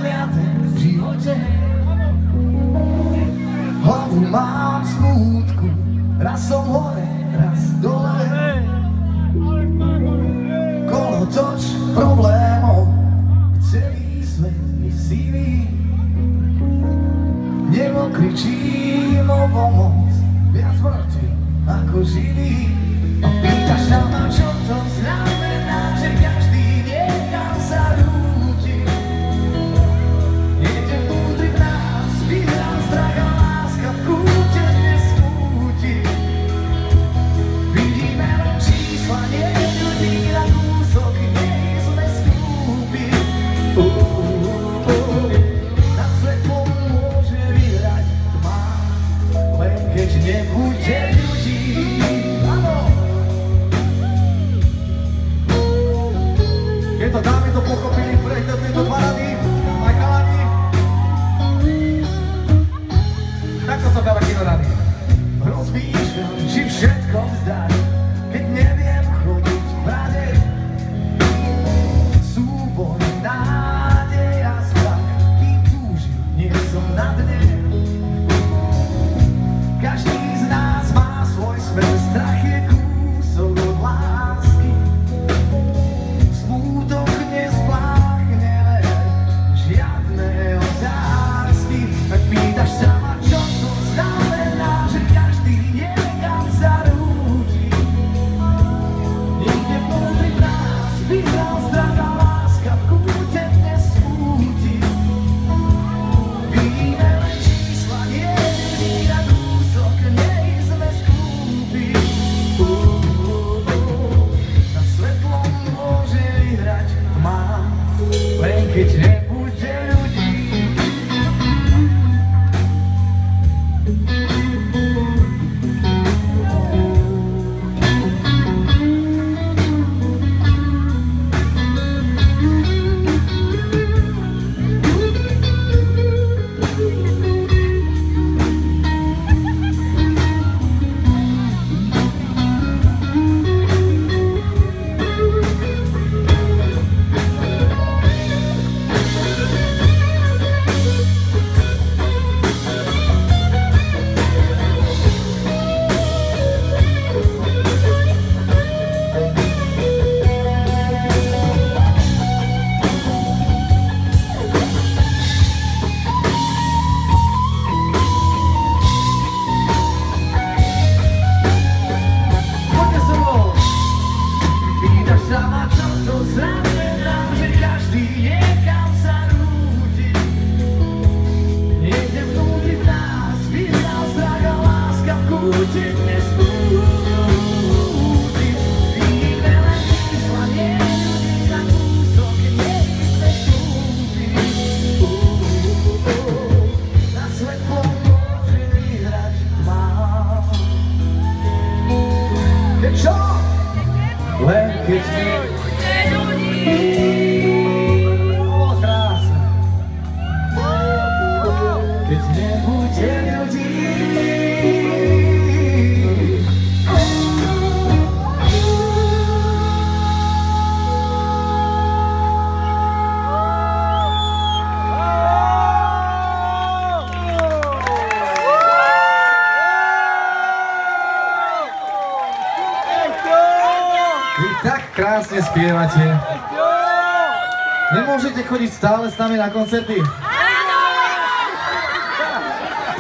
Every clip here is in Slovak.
zliaté v živote. Hlavu mám v smútku, raz som hore, raz dole. Kolotoč problémov, celý svet je sivý. Nebo kričím o pomoc, viac mŕtvy ako živý. A pýtaš sa ma, čo to znamená, že každý niekam sa rúti. Niekde vnútri v nás vyhrá strach a láska v kúte nesmúti. Vidíme len čísla, nie ľudí na kúsok, nie sme skúpi. Na svetlo môže vyhrať tma, len keď nebude ľudí. Tieto dámy to pochopili, prejte tieto dva rady, aj chalani. Takto sa dáva kino rady. Rozmýšľam, či všetko vzdať, keď neviem chodiť v rade. Súboj, nádej a strach, kým túžim, nie som na dne. Každý z nás má svoj smer, strach je kúsok od lásky. Smútok nespláchneme, žiadne otázky. Tak pýtaš sa ma, čo to znamená, že každý niekam sa rúti. Niekde vnútri v nás vyhral strach a láska v kúte nesmúti. Vidíme len čísla, nie ľudí na kúsok, nie sme skúpi. Na svetlom môže vyhrať tma, len keď nebude ľudí. Krásne spievate. Nemôžete chodiť stále s nami na koncerty?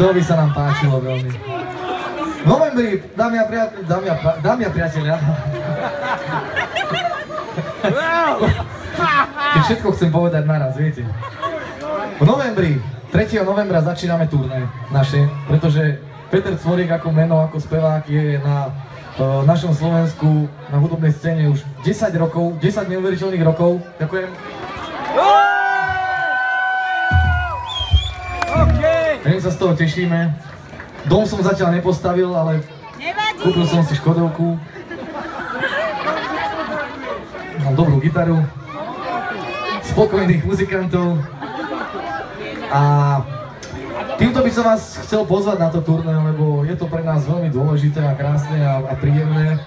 To by sa nám páčilo veľmi. V novembri, dámy a priatelia. Keď všetko chcem povedať naraz, viete. V novembri, 3. novembra začíname turné naše, pretože Peter Cvorík ako meno, ako spevák je na našom Slovensku na hudobnej scéne už 10 rokov, 10 neuveriteľných rokov. Ďakujem. My sa z toho tešíme. Dom som zatiaľ nepostavil, ale kúpil som si Škodovku. Mám dobrú gitaru, spokojných muzikantov a týmto by som vás chcel pozvať na to turné, lebo je to pre nás veľmi dôležité a krásne a príjemné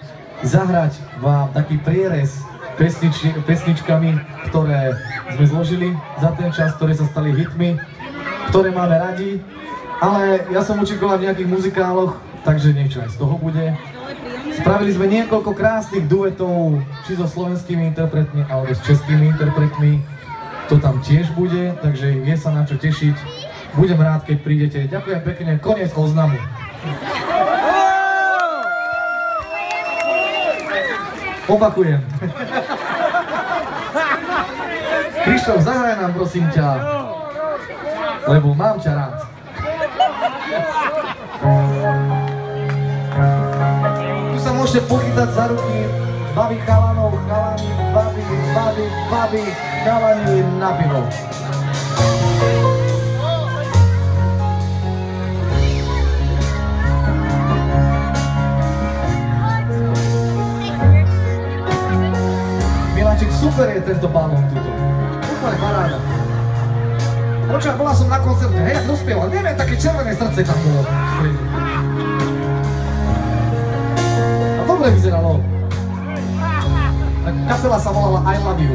zahrať vám taký prierez pesničkami, ktoré sme zložili za ten čas, ktoré sa stali hitmi, ktoré máme radi. Ale ja som učinkoval v nejakých muzikáloch, takže niečo aj z toho bude. Spravili sme niekoľko krásnych duetov, či so slovenskými interpretmi, alebo s českými interpretmi. To tam tiež bude, takže je sa na čo tešiť. Budem rád, keď prídete. Ďakujem pekne, koniec oznamu. Opakujem. Krištof, zahraj nám prosím ťa, lebo mám ťa rád. Tu sa môžete pochytať za ruky, babi chalanov, chalani, babi, chalani na pivo. Miláček, super je tento balón tuto. Úplne paráda. Počkaj, bola som na koncerte, hej, jak dospieval, neviem, také červené srdce tam bolo v strede. A dobre vyzeralo. Kapela sa volala I Love You.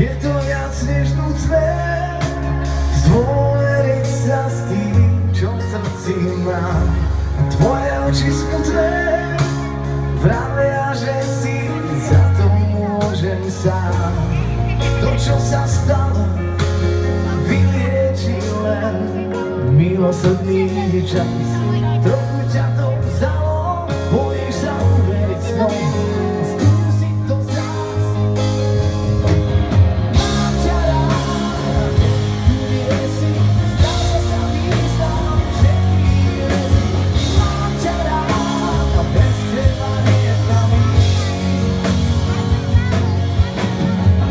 Je to viac než nutné zdôveriť sa s tým, čo v srdci mám. Tvoje oči smutné vravia, že si za to môžem sám. To, čo sa stalo, vylieči len milosrdný čas. Trochu ťa to vzalo, bojíš sa uveriť snom. Skúsiť to zás. Mám ťa rád, tu nie si, zdá sa význam všetkých vecí. Mám ťa rád a bez teba nejednám ísť.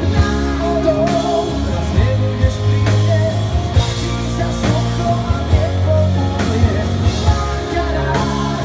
Náhodou raz nebudeš pri mne, stratí sa slnko a nebo umrie. Mám ťa rád.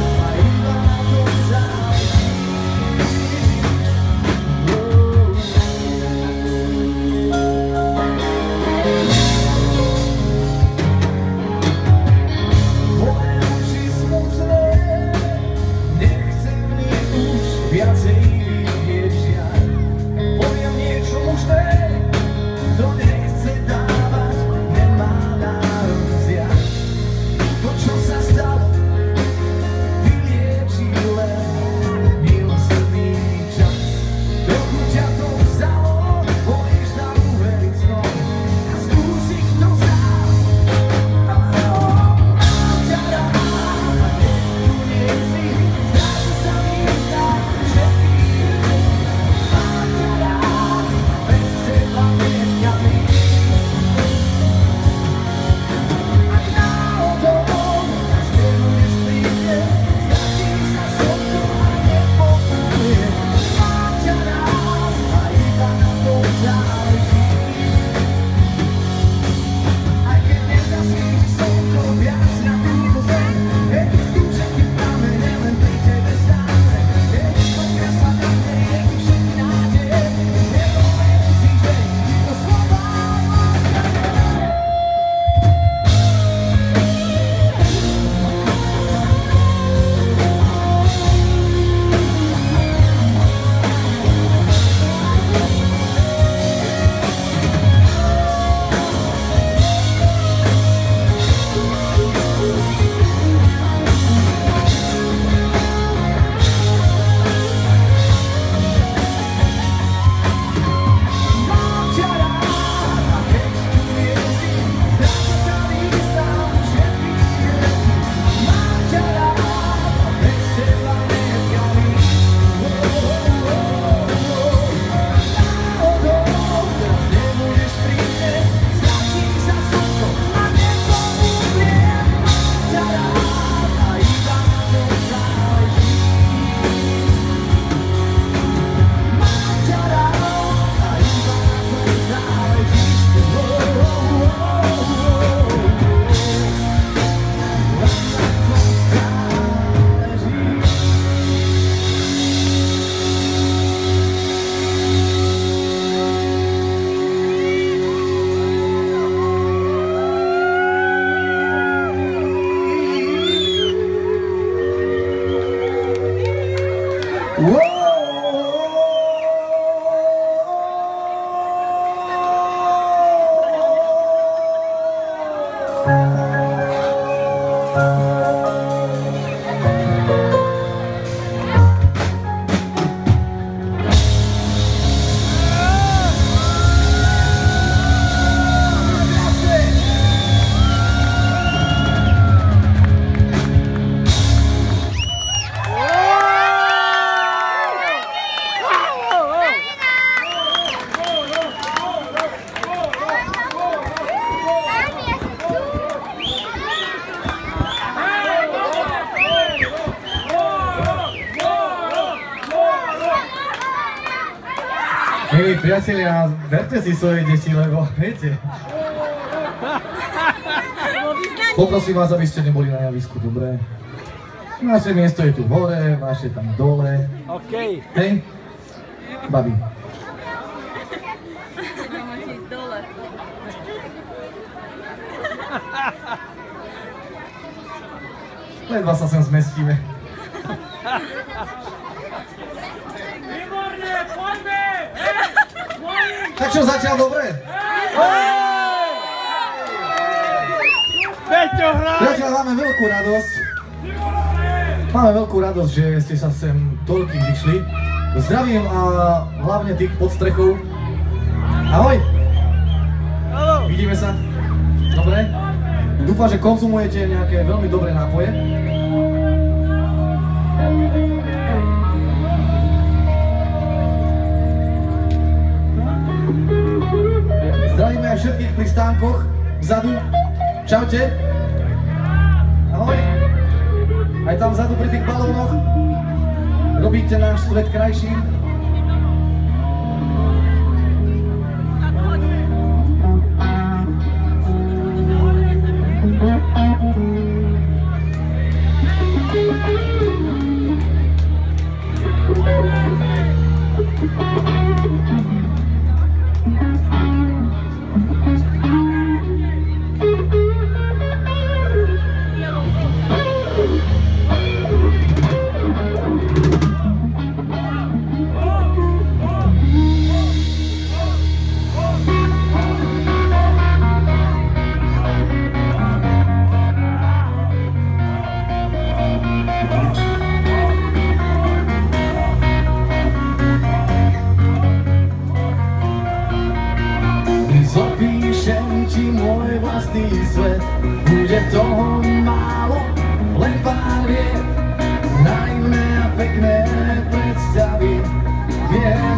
Milí priatelia, berte si svoje deti, lebo viete. Poprosím vás, aby ste neboli na javisku, dobre? Naše miesto je tu hore, vaše tam dole. OK. Hej? Babi. Ledva sa sem zmestíme. Výborne, poďme! Tak čo, zatiaľ dobre? Peťo, hraj! Priateľ, máme veľkú radosť. Máme veľkú radosť, že ste sa sem toľký vyšli. Zdravím a hlavne tých pod strechou. Ahoj! Vidíme sa? Dobre? Dúfam, že konzumujete nejaké veľmi dobré nápoje. Zdravíme aj všetkých pri stánkoch vzadu. Čaute. Ahoj. Aj tam vzadu pri tých balónoch. Robíte náš svet krajší. Zapíšem ti môj vlastný svet, bude toho málo, len pár viet, naivné a pekné predstavy. Viem,